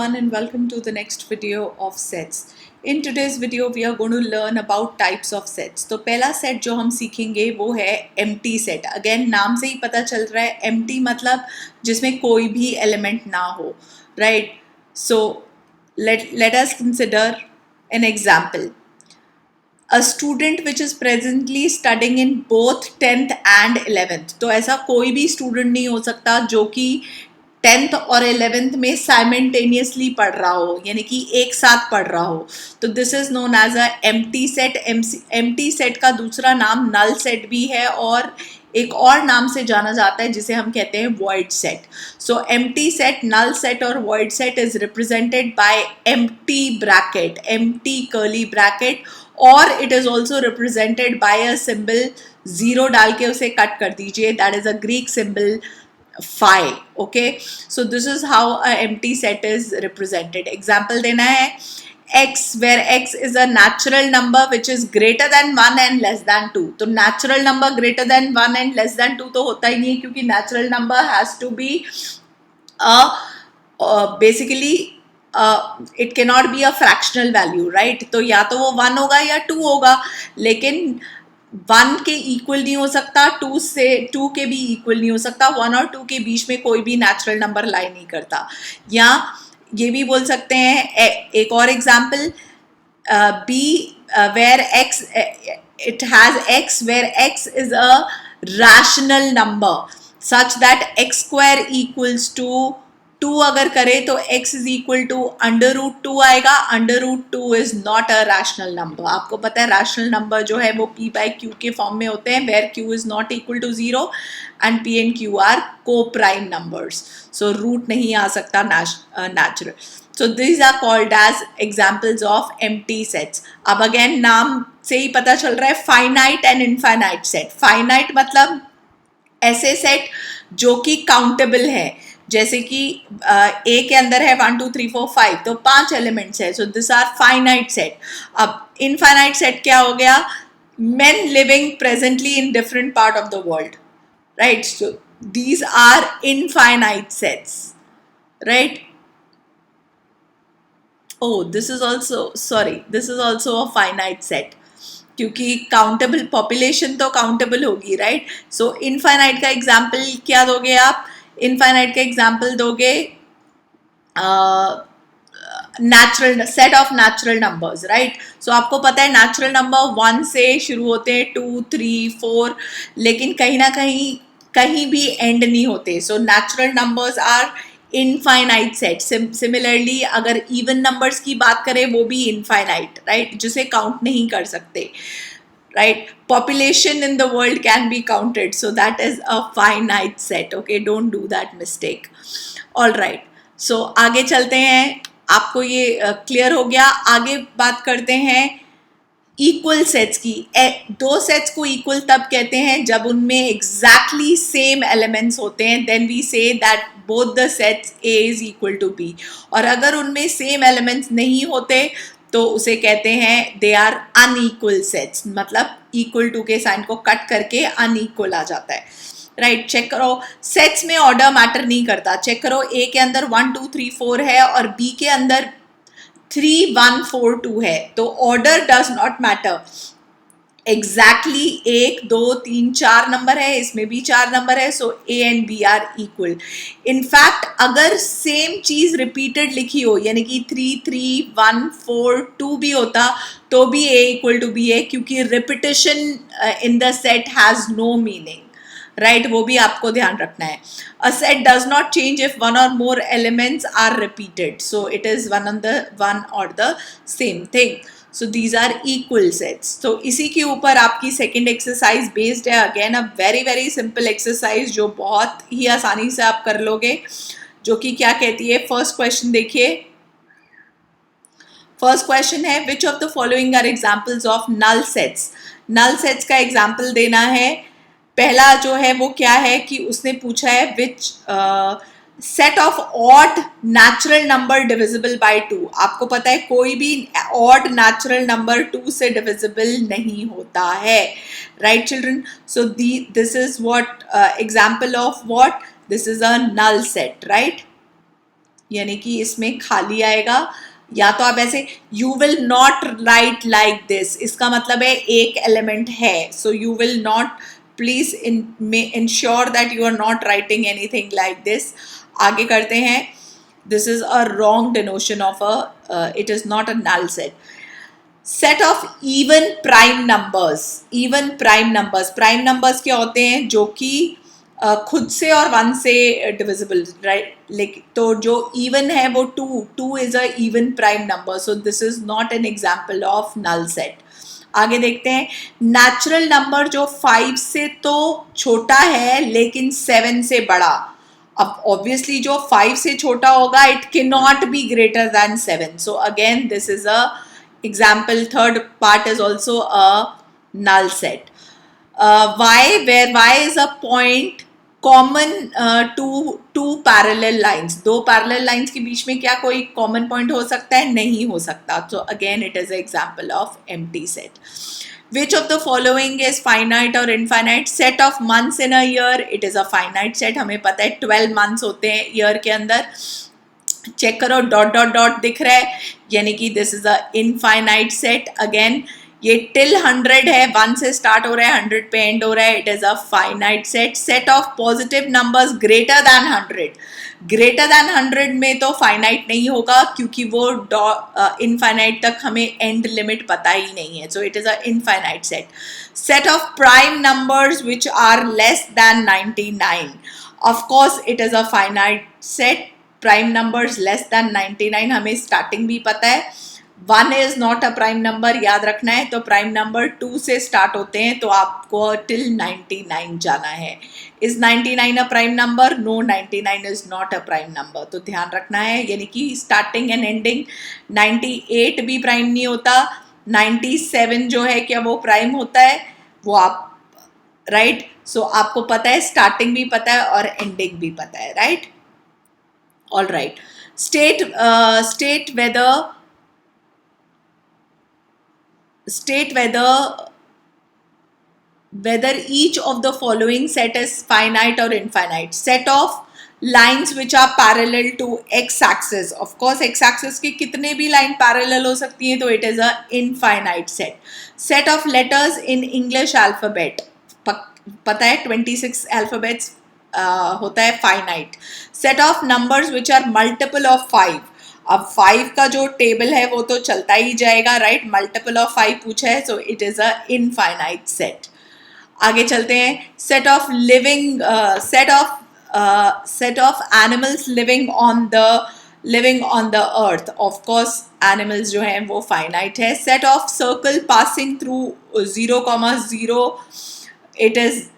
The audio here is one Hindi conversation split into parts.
And welcome to the next video of sets. In today's video we are going to learn about types of sets. तो पहला set जो हम सीखेंगे वो है empty set. Again नाम से ही पता चल रहा है empty मतलब जिसमें कोई भी element ना हो, right? So let us consider an example. A student which is presently studying in both 10th and 11th. तो ऐसा कोई भी student नहीं हो सकता जो कि 10th और 11th में साइमल्टेनियसली पढ़ रहा हो, यानी कि एक साथ पढ़ रहा हो. तो this is known as a empty set. Empty set का दूसरा नाम नल सेट भी है और एक और नाम से जाना जाता है जिसे हम कहते हैं void set. So empty set, null set और void set is represented by empty bracket, empty curly bracket, और it is also represented by a symbol. Zero डाल के उसे कट कर दीजिए, that is a Greek symbol phi. Okay, so this is how a empty set is represented. Example देना है x, where x is a natural number which is greater than 1 and less than 2. तो natural number greater than 1 and less than 2 तो होता ही नहीं है, क्योंकि natural number has to be basically it cannot be a fractional value, right? तो या तो वो 1 होगा या 2 होगा, लेकिन 1 के इक्वल नहीं हो सकता, 2 के भी इक्वल नहीं हो सकता. 1 और 2 के बीच में कोई भी नेचुरल नंबर लाई नहीं करता. या ये भी बोल सकते हैं एक और example, B where x, it has x where x is a rational number such that x square equals to 2 अगर करे तो x is equal to under root 2 आएगा. Under root 2 is not a rational number. आपको पता है रैशनल नंबर जो है वो p बाई q के फॉर्म में होते हैं, where q is not equal to 0 and p and q are coprime numbers. So root नहीं आ सकता natural. So this are called as examples of empty sets. अब अगेन नाम से ही पता चल रहा है finite and infinite set. Finite मतलब ऐसे सेट जो कि काउंटेबल है, जैसे कि ए के अंदर है 1 2 3 4 5, तो 5 एलिमेंट्स है. So this are finite set. अब इनफाइनाइट सेट क्या हो गया? men living presently in different part of the world, right? So these are infinite sets, right? Oh, this is also a finite set, क्योंकि काउंटेबल पॉपुलेशन तो काउंटेबल होगी, राइट? सो इनफाइनाइट का एग्जाम्पल क्या दोगे आप? इनफाइनाइट का एग्जाम्पल दोगे natural set of natural numbers, right? So आपको पता है नेचुरल नंबर 1 से शुरू होते हैं, 2 3 4, लेकिन कहीं ना कहीं भी एंड नहीं होते. So natural numbers are infinite set. Similarly अगर इवन नंबर्स की बात करें वो भी इनफाइनाइट, राइट, जिसे काउंट नहीं कर सकते, right? Population in the world can be counted, so that is a finite set. Okay, don't do that mistake. All right, so आगे चलते हैं. आपको ये क्लियर हो गया. आगे बात करते हैं इक्वल सेट्स की. दो सेट्स को इक्वल तब कहते हैं जब उनमें एग्जैक्टली सेम एलिमेंट्स होते हैं. Then we say that both the sets A is equal to B. और अगर उनमें सेम एलिमेंट्स नहीं होते तो उसे कहते हैं दे आर अनइक्वल सेट्स. मतलब इक्वल टू के साइन को कट करके अनइक्वल आ जाता है, राइट? चेक करो, सेट्स में ऑर्डर मैटर नहीं करता. चेक करो, ए के अंदर 1 2 3 4 है और बी के अंदर 3 1 4 2 है, तो order does not matter. Exactly 1 2 3 4 number है, इसमें भी 4 नंबर है. So A and B are equal. In fact अगर सेम चीज रिपीटेड लिखी हो, यानी कि 3 3 1 4 2 भी होता तो भी ए इक्वल टू बी है, क्योंकि repetition in the set has no meaning, right? वो भी आपको ध्यान रखना है. A set does not change if one or more elements are repeated. So it is one और the same thing. So these are equal sets. तो इसी के ऊपर आपकी सेकेंड एक्सरसाइज बेस्ड है. Again a very very simple exercise जो बहुत ही आसानी से आप कर लोगे, जो कि क्या कहती है. फर्स्ट क्वेश्चन देखिए. फर्स्ट क्वेश्चन है which of the following are examples of null sets. Null sets का एग्जाम्पल देना है. पहला जो है वो क्या है कि उसने पूछा है which set of odd natural number divisible by 2. आपको पता है कोई भी ऑड नेचुरल नंबर 2 से डिविजिबल नहीं होता है, right children? So this is what example of what, this is a null set, right? यानी कि इसमें खाली आएगा, या तो आप ऐसे you will not write like this, इसका मतलब है एक एलिमेंट है, so you will not, please ensure that you are not writing anything like this. आगे करते हैं, this is a wrong denotation of it is not a null set. Set of even prime numbers, even prime numbers, prime numbers क्या होते हैं, जो कि खुद से और वन से डिविजिबल, राइट, लेकिन तो जो इवन है वो two is a even prime number, so this is not an example of null set. आगे देखते हैं, नेचुरल नंबर जो 5 से तो छोटा है लेकिन 7 से बड़ा। अब ऑब्वियसली जो 5 से छोटा होगा it can not be greater than 7, so again this is a example. Third part is also a null set. Where y is a point common to two parallel lines, दो parallel lines के बीच में क्या कोई common point हो सकता है, नहीं हो सकता, so again it is an example of empty set. Which of the following is finite or infinite? Set of months in a year, it is a finite set, हमें पता है 12 months होते हैं year के अंदर। चेक करो, डॉट डॉट डॉट दिख रहा है, यानी कि this is a infinite set. Again ये टिल 100 है, 1 से स्टार्ट हो रहा है 100 पे एंड हो रहा है, it is a finite set. Set of positive numbers greater than 100, greater than 100 में तो फाइनाइट नहीं होगा क्योंकि वो इनफाइनाइट तक हमें एंड लिमिट पता ही नहीं है, so it is a infinite set. Set of prime numbers which are less than 99, of course it is a finite set. Prime numbers less than 99 हमें स्टार्टिंग भी पता है, 1 is not a prime number, याद रखना है, तो प्राइम नंबर 2 से स्टार्ट होते हैं, तो आपको टिल 99 जाना है। Is 99 a prime number? No, 99 is not a prime number, तो ध्यान रखना है, यानी कि स्टार्टिंग एंड एंडिंग। 98 भी प्राइम नहीं होता, 97 जो है क्या वो प्राइम होता है, वो आप राइट, सो आपको पता है, स्टार्टिंग भी पता है और एंडिंग भी पता है, right. All right. State whether each of the following set is finite or infinite. Set of lines which are parallel to x-axis. Of course, x-axis के कितने भी line parallel हो सकती हैं, तो it is a infinite set. Set of letters in English alphabet. पता है 26 alphabets होता है finite. Set of numbers which are multiple of 5, अब 5 का जो टेबल है वो तो चलता ही जाएगा, राइट, मल्टीपल ऑफ 5 पूछा है, so it is a infinite set. आगे चलते हैं, set of living set of animals living on the earth, of course animals जो हैं वो फाइनाइट है। Set of circle passing through 0,0, it is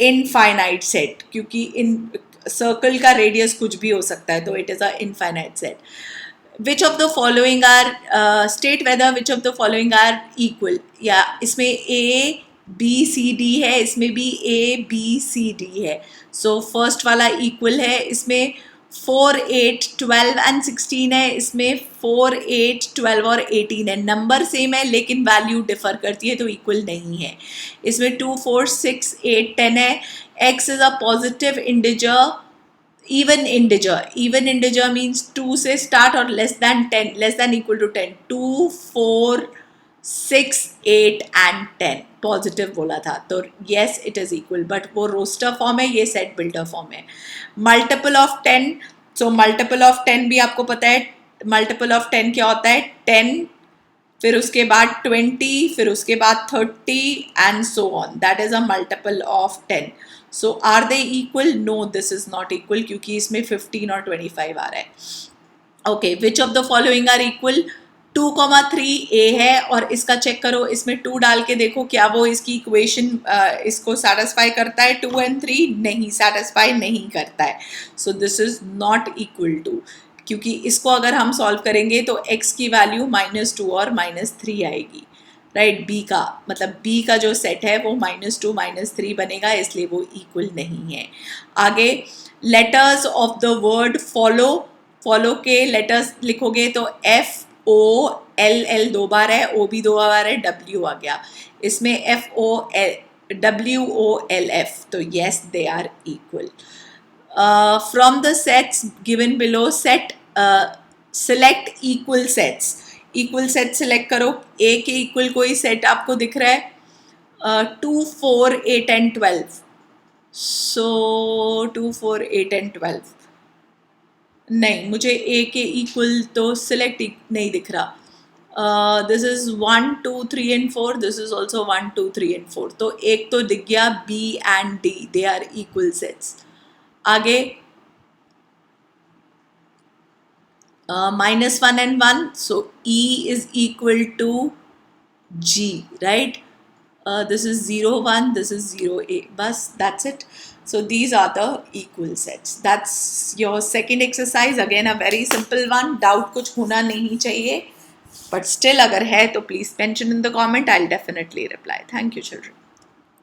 infinite set, क्योंकि इन सर्कल का रेडियस कुछ भी हो सकता है, तो it is a infinite set. Which of the following are, state whether which of the following are equal, या इसमें ए बी सी डी है, इसमें भी ए बी सी डी है, सो फर्स्ट वाला इक्वल है, इसमें 4, 8, 12 एंड 16 है, इसमें 4, 8, 12 और 18 है, नंबर सेम है लेकिन वैल्यू डिफर करती है, तो इक्वल नहीं है। इसमें 2, 4, 6, 8, 10 है। x is a positive integer, even integer means 2 से start और less than 10, less than equal to 10, 2, 4, 6, 8 and 10 positive बोला था, तो yes it is equal, but वो रोस्टर फॉर्म है, ये सेट बिल्डर फॉर्म है। Multiple of 10, so multiple of 10 भी आपको पता है, मल्टीपल ऑफ 10 क्या होता है, 10 फिर उसके बाद 20 फिर उसके बाद 30 and so on, that is a multiple of 10। So are they equal? No, this is not equal, क्योंकि इसमें 15 और 25 आ रहा है। Okay, which of the following are equal? 2,3 A है, और इसका चेक करो, इसमें 2 डाल के देखो क्या वो इसकी इक्वेशन इसको सेटिस्फाई करता है, 2 and 3 नहीं सेटिस्फाई नहीं करता है, so this is not equal to, क्योंकि इसको अगर हम सॉल्व करेंगे तो x की वैल्यू -2 और -3 आएगी, राइट, b का मतलब b का जो सेट है वो -2 -3 बनेगा, इसलिए वो इक्वल नहीं है। आगे letters of the word follow के लेटर्स लिखोगे तो FOLL 2 बार है, O भी 2 बार है, W आ गया, इसमें FOLWOLF, तो yes they are equal। from the sets given below, select equal sets. Equal set select करो. A के equal कोई set आपको दिख रहा है? 2, 4, 8 and 12. So 2, 4, 8 and 12. नहीं, मुझे A के equal तो select नहीं दिख रहा. This is 1, 2, 3 and 4. This is also 1, 2, 3 and 4. तो एक तो दिख गया B and D. They are equal sets. आगे -1 and 1, so E is equal to G, right? This is 0, 1, this is 0, A. Bas, that's it. So these are the equal sets. That's your second exercise. Again, a very simple one. Doubt कुछ होना नहीं चाहिए. But still, अगर है तो please mention in the comment. I'll definitely reply. Thank you, children.